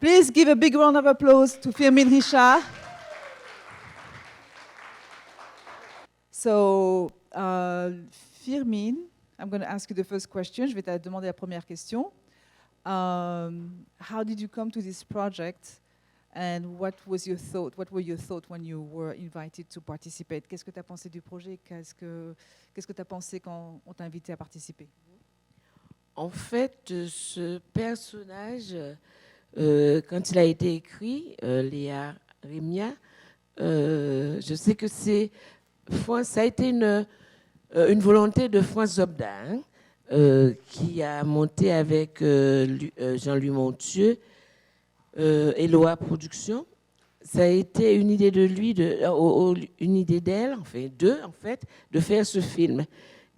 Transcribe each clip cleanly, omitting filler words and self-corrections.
Please give a big round of applause to Firmin Richard. So, Firmin, I'm going to ask you the first question. Je vais te demander la première question. How did you come to this project, and what was your thought? What were your thoughts when you were invited to participate? Qu'est-ce que tu as pensé du projet? Qu'est-ce que tu as pensé quand on t'a invité à participer? En fait, ce personnage, quand il a été écrit, Léa Rémia, je sais que ça a été une volonté de François Zobda, hein, qui a monté avec Jean-Louis Montieu, Eloa Productions. Ça a été une idée de lui, une idée d'elle, enfin d'eux, en fait, de faire ce film.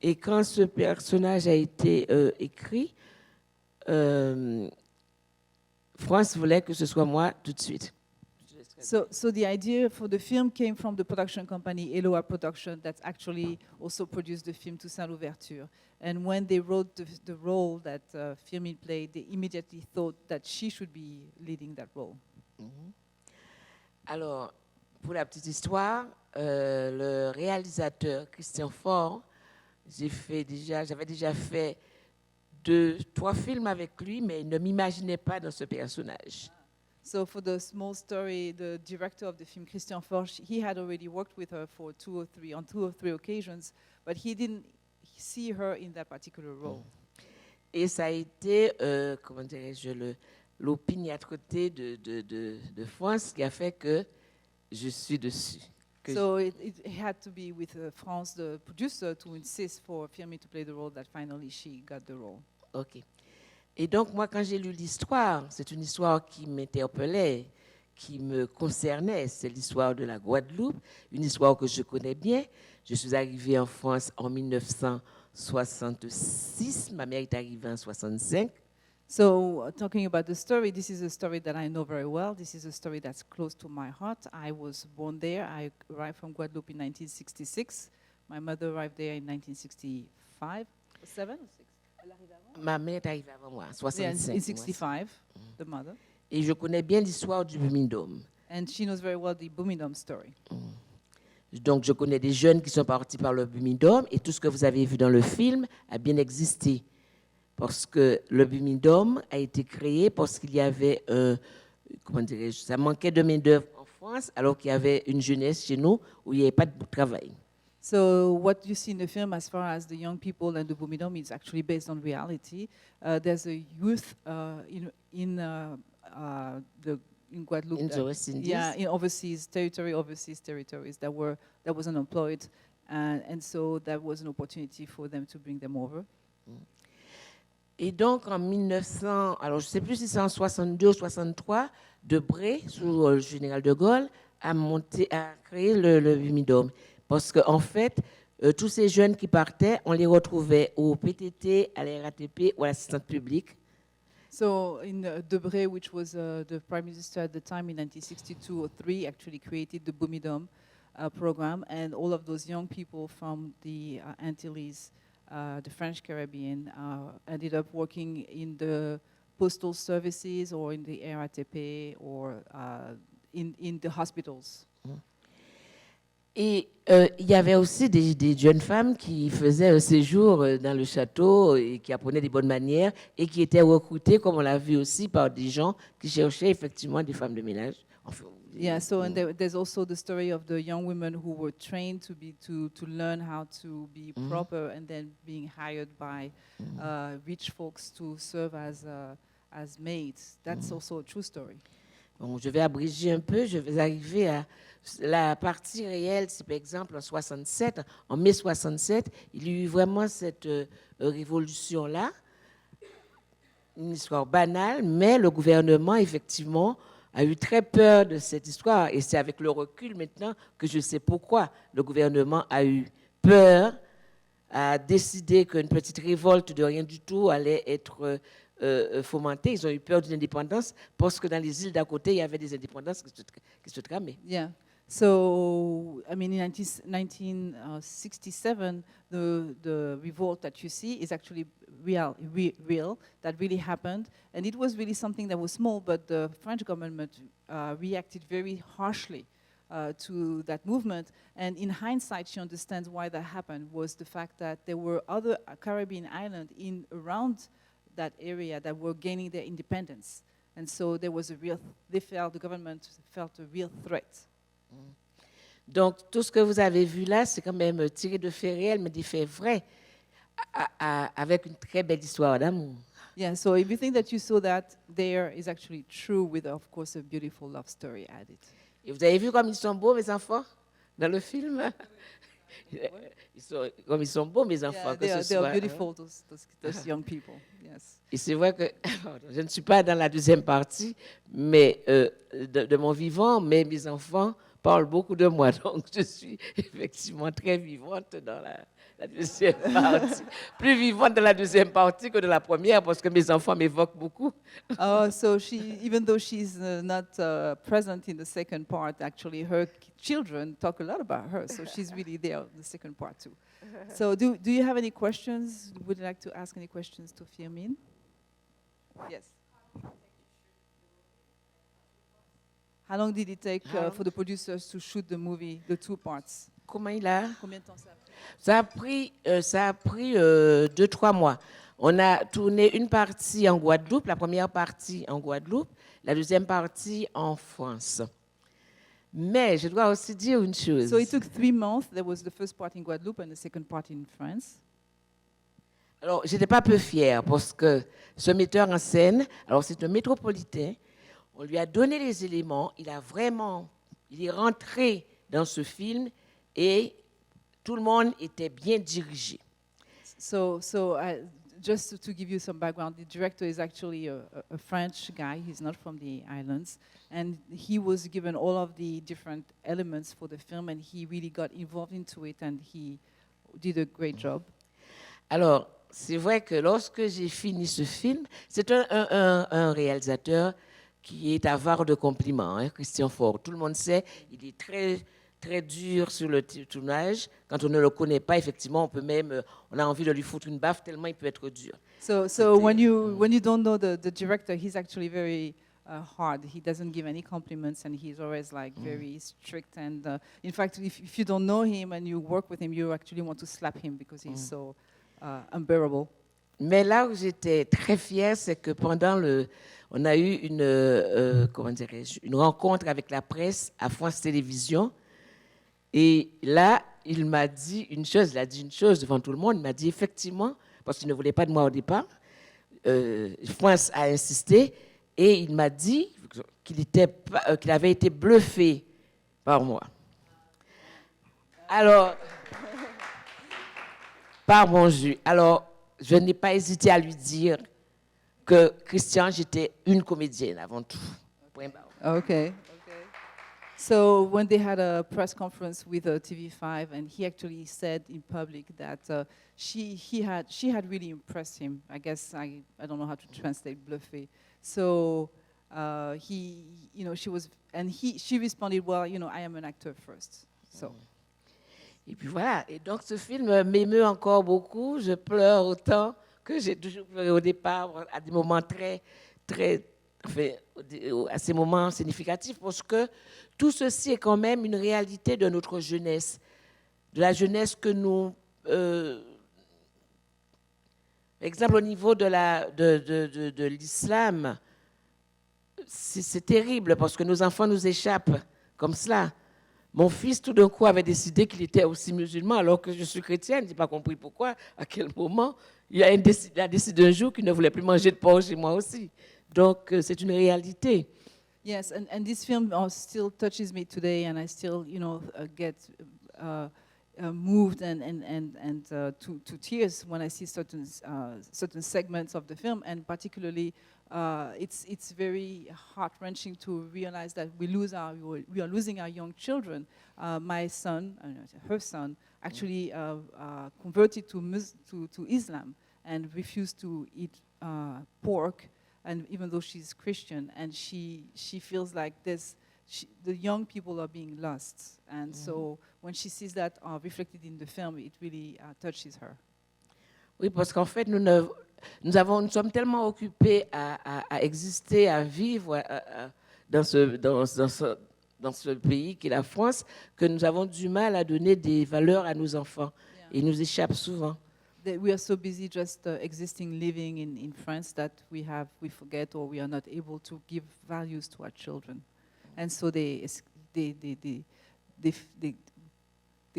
Et quand ce personnage a été écrit, France voulait que ce soit moi tout de suite. So the idea for the film came from the production company Eloa Production that actually also produced the film Toussaint l'Ouverture. And when they wrote the role that Firmin played, they immediately thought that she should be leading that role. Mm-hmm. Alors, pour la petite histoire, le réalisateur Christian Faure, j'avais déjà fait 2-3 films avec lui, mais il ne m'imaginait pas dans ce personnage. So for the small story, the director of the film, Christian Forch, he had already worked with her for 2 or 3 occasions, but he didn't see her in that particular role. Et ça a été, comment dirais-je, l'opiniâtreté de France qui a fait que je suis dessus. So it had to be with France, the producer, to insist for Firmin to play the role that finally she got the role. OK. Et donc, moi, quand j'ai lu l'histoire, c'est une histoire qui m'interpellait, qui me concernait. C'est l'histoire de la Guadeloupe, une histoire que je connais bien. Je suis arrivée en France en 1966. Ma mère est arrivée en 1965. So, talking about the story, this is a story that I know very well. This is a story that's close to my heart. I was born there. I arrived from Guadeloupe in 1966. My mother arrived there in 1965, 7 or 6? Ma mère est arrivée avant moi, en 65. In 65, the mother. Et je connais bien l'histoire du Bumindome. And she knows very well the Bumindome story. Donc, je connais des jeunes qui sont partis par le Bumindome, et tout ce que vous avez vu dans le film a bien existé. Parce que le Bumindome a été créé parce qu'il y avait, comment dirais-je, ça manquait de main-d'œuvre en France, alors qu'il y avait une jeunesse chez nous où il n'y avait pas de travail. So what you see in the film as far as the young people and the Bumindome is actually based on reality. There's a youth in Guadeloupe. In the West Indies? Yeah, in overseas territories that was unemployed. And so that was an opportunity for them to bring them over. Et donc, en 1900, alors je ne sais plus si c'est en 62 ou 63, Debré, sous le général de Gaulle, a créé le Bumindome. Parce qu'en fait, tous ces jeunes qui partaient, on les retrouvait au PTT, à la RATP ou à l'assistante publique. So in Debré, which was the prime minister at the time in 1962 or 3, actually created the Bumindome program, and all of those young people from the Antilles, the French Caribbean, ended up working in the postal services or in the RATP or in the hospitals. Et il y avait aussi des jeunes femmes qui faisaient un séjour dans le château et qui apprenaient des bonnes manières et qui étaient recrutées, comme on l'a vu aussi, par des gens qui cherchaient effectivement des femmes de ménage. Enfin, yeah, so and there's also the story of the young women who were trained to learn how to be proper and then being hired by rich folks to serve as maids. That's also a true story. Bon, je vais abréger un peu, je vais arriver à la partie réelle. C'est par exemple en 67, en mai 67, il y a eu vraiment cette révolution-là, une histoire banale, mais le gouvernement, effectivement, a eu très peur de cette histoire. Et c'est avec le recul maintenant que je sais pourquoi le gouvernement a eu peur, a décidé qu'une petite révolte de rien du tout allait être fomentée. Ils ont eu peur d'une indépendance parce que dans les îles d'à côté, il y avait des indépendances qui se tramaient. Yeah. So, I mean, in 1967, the revolt that you see is actually real, that really happened. And it was really something that was small, but the French government reacted very harshly to that movement. And in hindsight, she understands why that happened, was the fact that there were other Caribbean islands around that area that were gaining their independence. And so there was the government felt a real threat. Donc, tout ce que vous avez vu là, c'est quand même tiré de faits réels, mais des faits vrais, avec une très belle histoire d'amour. Yeah, so everything that you saw that there is actually true with, of course, a beautiful love story added. Et vous avez vu comme ils sont beaux, mes enfants, dans le film? Comme ils sont beaux, mes enfants, Yeah, que ce they are soit. beautiful, those young people, yes. Et c'est vrai que je ne suis pas dans la deuxième partie, mais de mon vivant, mais mes enfants parlent beaucoup de moi. Donc, je suis effectivement très vivante dans la deuxième partie. Plus vivante dans la deuxième partie que de la première, parce que mes enfants m'évoquent beaucoup. So even though she's not present in the second part, actually her children talk a lot about her. So she's really there in the second part too. So do you have any questions? Would you like to ask any questions to Firmin? Yes. How long did it take for the producers to shoot the movie, the two parts? Comment il a? Combien de temps ça a pris? Ça a pris 2-3 mois. On a tourné une partie en Guadeloupe, la première partie en Guadeloupe, la deuxième partie en France. Mais je dois aussi dire une chose. So it took 3 months. There was the first part in Guadeloupe and the second part in France. Alors, j'étais pas peu fière parce que ce metteur en scène, alors c'est un métropolitain, on lui a donné les éléments, il est rentré dans ce film et tout le monde était bien dirigé. So just to give you some background, the director is actually a French guy. He's not from the islands. And he was given all of the different elements for the film, and he really got involved into it, and he did a great job. Alors, c'est vrai que lorsque j'ai fini ce film, c'est un réalisateur qui est avare de compliments, hein, Christian Faure. Tout le monde sait, il est très, très dur sur le tournage. Quand on ne le connaît pas, effectivement, on a envie de lui foutre une baffe tellement il peut être dur. So when you don't know the director, he's actually very hard. He doesn't give any compliments, and he's always like very strict. And in fact, if you don't know him and you work with him, you actually want to slap him because he's so unbearable. Mais là où j'étais très fière, c'est que on a eu une rencontre avec la presse à France Télévisions. Et là, il a dit une chose devant tout le monde. Il m'a dit effectivement, parce qu'il ne voulait pas de moi au départ, France a insisté, et il m'a dit qu'il avait été bluffé par moi. Alors, par mon jus. Alors, je n'ai pas hésité à lui dire que Christian, j'étais une comédienne avant tout. Okay. So when they had a press conference with TV5, and he actually said in public that she had really impressed him. I guess I don't know how to translate bluffé. So she responded, well, I am an actor first. So. Et puis voilà. Et donc ce film m'émeut encore beaucoup. Je pleure autant que j'ai toujours pleuré au départ, à des moments à ces moments significatifs, parce que tout ceci est quand même une réalité de notre jeunesse, de la jeunesse que nous... par exemple, au niveau de l'islam, c'est terrible, parce que nos enfants nous échappent comme cela. Mon fils, tout d'un coup, avait décidé qu'il était aussi musulman, alors que je suis chrétienne. Je n'ai pas compris pourquoi, à quel moment. Il a décidé un jour qu'il ne voulait plus manger de porc chez moi aussi. Donc, c'est une réalité. Yes, and this film still touches me today, and I still, get moved and to tears when I see certain segments of the film, and particularly, it's very heart-wrenching to realize that we are losing our young children. My son, her son, actually converted to Islam and refused to eat pork, and even though she's Christian, and she feels like the young people are being lost, and so when she sees that reflected in the film, it really touches her. Oui, parce qu'en fait, nous sommes tellement occupés à exister, à vivre dans ce pays qui est la France, que nous avons du mal à donner des valeurs à nos enfants. Yeah. Et ils nous échappent souvent. We are so busy just existing, living in France that we forget or we are not able to give values to our children, and so they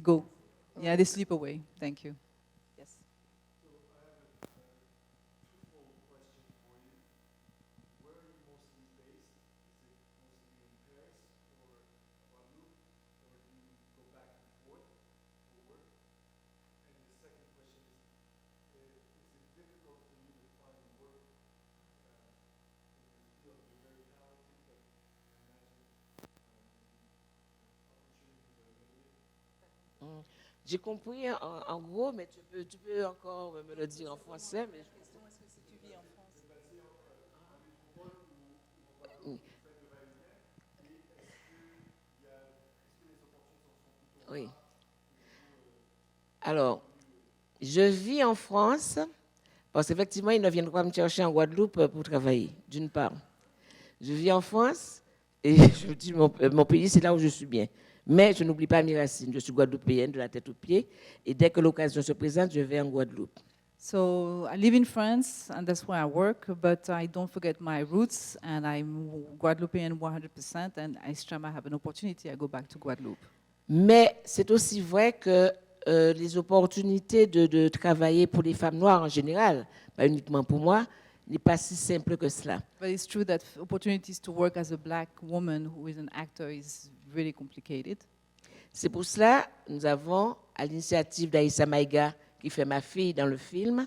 go, yeah, they slip away. Thank you. Yes. J'ai compris en gros, mais tu peux encore me le dire en français. Mais oui. Alors, je vis en France parce qu'effectivement, ils ne viennent pas me chercher en Guadeloupe pour travailler, d'une part. Je vis en France et je dis mon pays, c'est là où je suis bien. Mais je n'oublie pas mes racines. Je suis guadeloupéenne de la tête aux pieds. Et dès que l'occasion se présente, je vais en Guadeloupe. So I live in France, and that's where I work, but I don't forget my roots, and I'm Guadeloupean 100%, and each time I have an opportunity, I go back to Guadeloupe. Mais c'est aussi vrai que les opportunités de travailler pour les femmes noires en général, pas uniquement pour moi, n'est pas si simple que cela. But it's true that opportunities to work as a black woman who is an actor is really complicated. C'est pour cela que nous avons, à l'initiative d'Aïssa Maïga, qui fait ma fille dans le film,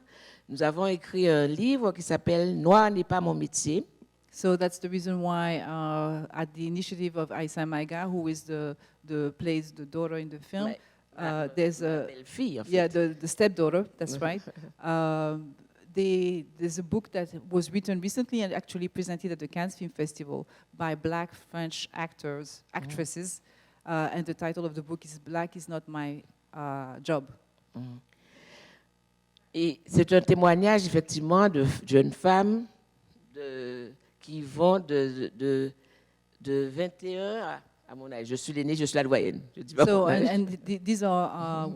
nous avons écrit un livre qui s'appelle « Noir n'est pas mon métier ». So that's the reason why, at the initiative of Aïssa Maïga, who is plays the daughter in the film, there's a belle-fille, en fait. yeah, the stepdaughter. That's right. There's a book that was written recently and actually presented at the Cannes Film Festival by black French actresses, and the title of the book is "Black is not my job." Et c'est un témoignage effectivement de jeunes femmes qui vont de 21 à mon âge. Je suis l'aînée, je suis la doyenne. Je dis pas So, mon âge. these are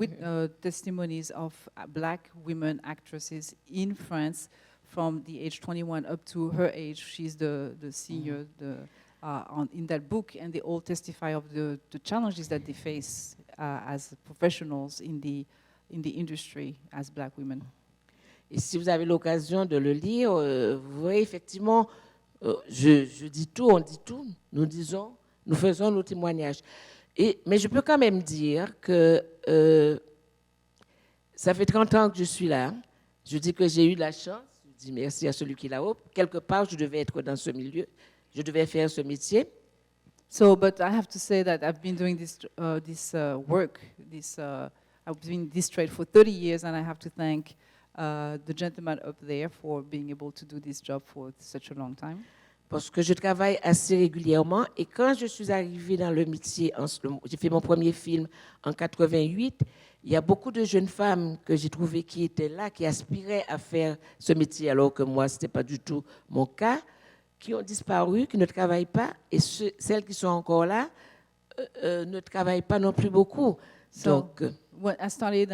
testimonies of black women actresses in France from the age 21 up to her age. She's the senior in that book, and they all testify of the challenges that they face as professionals in the industry as black women. Et si vous avez l'occasion de le lire, vous voyez effectivement, je dis tout, on dit tout, nous faisons nos témoignages. Mais je peux quand même dire que ça fait 30 ans que je suis là. Je dis que j'ai eu la chance, je dis merci à celui qui est là-haut. Quelque part, je devais être dans ce milieu, je devais faire ce métier. So, but I have to say that I've been doing this work, I've been in this trade for 30 years, and I have to thank the gentleman up there for being able to do this job for such a long time. Parce que je travaille assez régulièrement et quand je suis arrivée dans le métier, j'ai fait mon premier film en 88, il y a beaucoup de jeunes femmes que j'ai trouvées qui étaient là, qui aspiraient à faire ce métier alors que moi, ce n'était pas du tout mon cas, qui ont disparu, qui ne travaillent pas et celles qui sont encore là ne travaillent pas non plus beaucoup. Donc, when I started,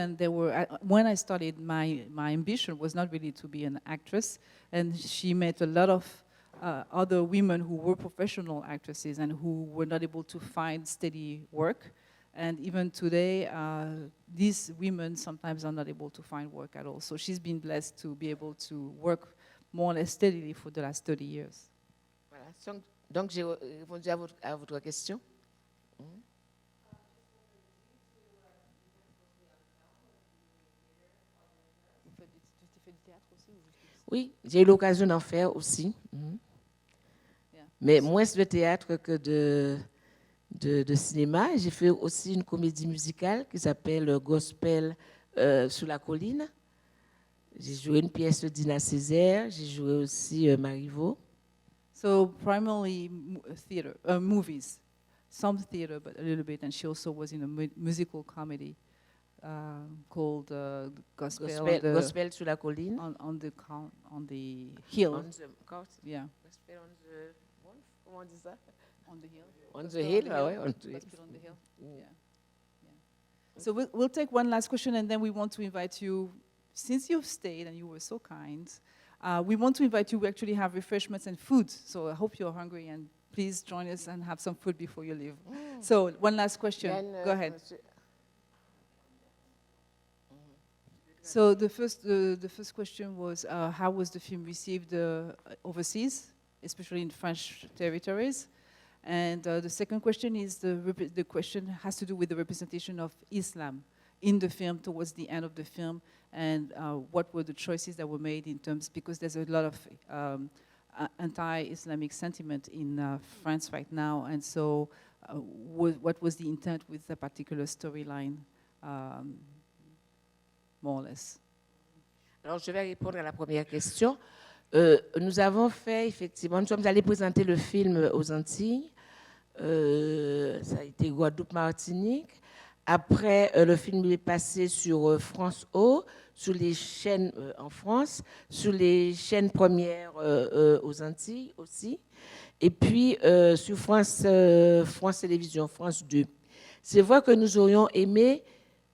when I started, my ambition was not really to be an actress, and she met a lot of other women who were professional actresses and who were not able to find steady work. And even today, these women sometimes are not able to find work at all. So she's been blessed to be able to work more or less steadily for the last 30 years. Voilà. Donc j'ai répondu à votre question. Oui, j'ai eu l'occasion d'en faire aussi. Mais moins de théâtre que de cinéma. J'ai fait aussi une comédie musicale qui s'appelle Gospel sous la colline. J'ai joué une pièce de Dina Césaire, j'ai joué aussi Marivaux. So primarily theater, movies, some theater, but a little bit. And she also was in a musical comedy called Gospel, Gospel sur la colline. on the hill. On the, Yeah. Gospel on the Wolf, comment on dit ça? On the hill. On the Gospel hill, ah ouais, on the hill. Gospel on the hill. Yeah. So we'll take one last question, and then we want to invite you, since you've stayed and you were so kind, we want to invite you. We actually have refreshments and food. So I hope you're hungry, and please join us and have some food before you leave. So one last question. Go ahead. So the first question was, how was the film received overseas, especially in French territories? And the second question is, the question has to do with the representation of Islam in the film towards the end of the film, and what were the choices that were made in terms, because there's a lot of anti-Islamic sentiment in France right now, and so what was the intent with the particular storyline, more or less? Alors, je vais répondre à la première question. Nous avons fait, effectivement, nous sommes allés présenter le film aux Antilles. Ça a été Guadeloupe-Martinique. Après, le film est passé sur France O, sur les chaînes en France, sur les chaînes premières aux Antilles aussi, et puis sur France Télévisions, France 2. C'est vrai que nous aurions aimé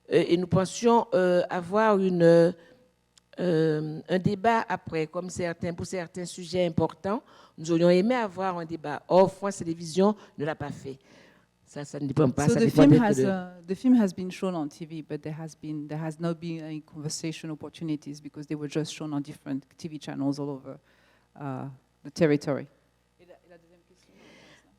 et nous pensions avoir un débat après, comme pour certains sujets importants. Nous aurions aimé avoir un débat. Or, France Télévisions ne l'a pas fait. Ça ne dépend pas. So ça the dépend the film has been shown on TV, but there has not been any conversation opportunities because they were just shown on different TV channels all over the territory.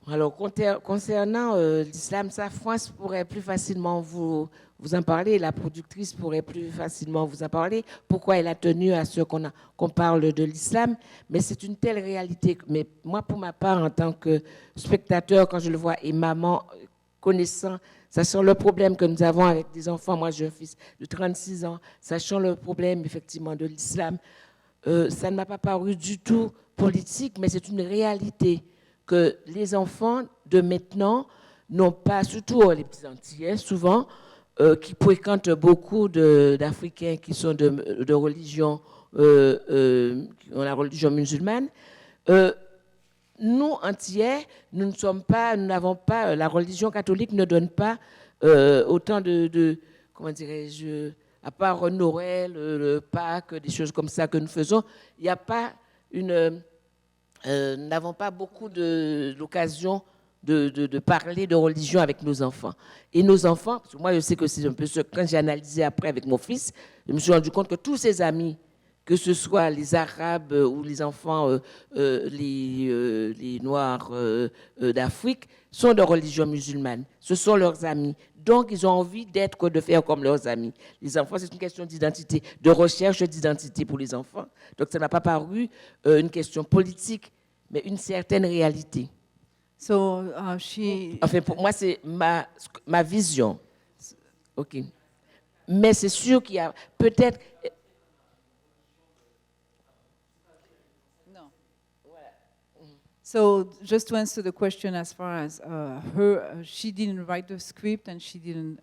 Alors, concernant l'islam, ça, France pourrait plus facilement vous en parler, la productrice pourrait plus facilement vous en parler, pourquoi elle a tenu à ce qu'on parle de l'islam, mais c'est une telle réalité. Mais moi, pour ma part, en tant que spectateur, quand je le vois, et maman, connaissant, sachant le problème que nous avons avec des enfants, moi j'ai un fils de 36 ans, sachant le problème effectivement de l'islam, ça ne m'a pas paru du tout politique, mais c'est une réalité que les enfants de maintenant n'ont pas, surtout les petits Antillais, souvent, qui fréquentent beaucoup d'Africains qui sont de religion, qui ont la religion musulmane. Nous, Antillais, nous n'avons pas, la religion catholique ne donne pas autant comment dirais-je, à part Noël, le Pâques, des choses comme ça que nous faisons, il n'y a pas nous n'avons pas beaucoup d'occasion de parler de religion avec nos enfants. Et nos enfants, parce que moi je sais que c'est un peu ce quand j'ai analysé après avec mon fils, je me suis rendu compte que tous ses amis, que ce soit les Arabes ou les enfants, les Noirs d'Afrique, sont de religion musulmane. Ce sont leurs amis. Donc, ils ont envie de faire comme leurs amis. Les enfants, c'est une question d'identité, de recherche d'identité pour les enfants. Donc, ça n'a pas paru une question politique, mais une certaine réalité. So, Enfin, pour moi, c'est ma vision. OK. Mais c'est sûr qu'il y a peut-être... So just to answer the question, as far as she didn't write the script and she didn't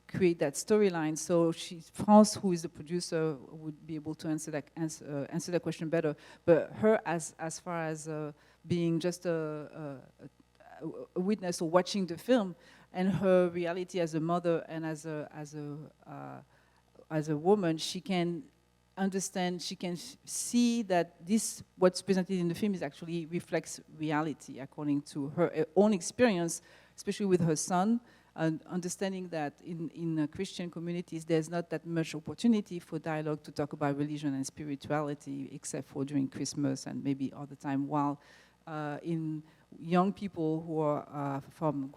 create that storyline. So France, who is the producer, would be able to answer that question better. But her, as far as being just a witness or watching the film, and her reality as a mother and as a woman, she can understand, she can see that what's presented in the film is actually reflects reality according to her own experience, especially with her son, and understanding that in Christian communities there's not that much opportunity for dialogue to talk about religion and spirituality, except for during Christmas and maybe all the time, while in young people who are from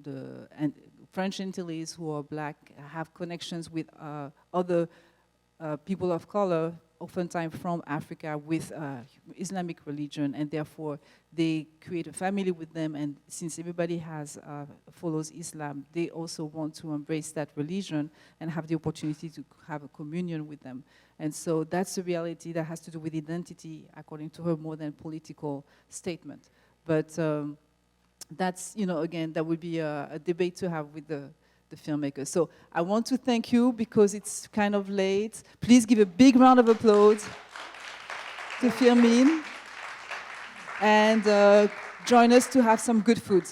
the French Antilles who are black have connections with other people of color oftentimes from Africa with Islamic religion, and therefore they create a family with them. And since everybody follows Islam, they also want to embrace that religion and have the opportunity to have a communion with them. And so that's a reality that has to do with identity, according to her, more than political statement. But that's, again, that would be a debate to have with the filmmakers. So I want to thank you because it's kind of late. Please give a big round of applause to Firmin, and join us to have some good food.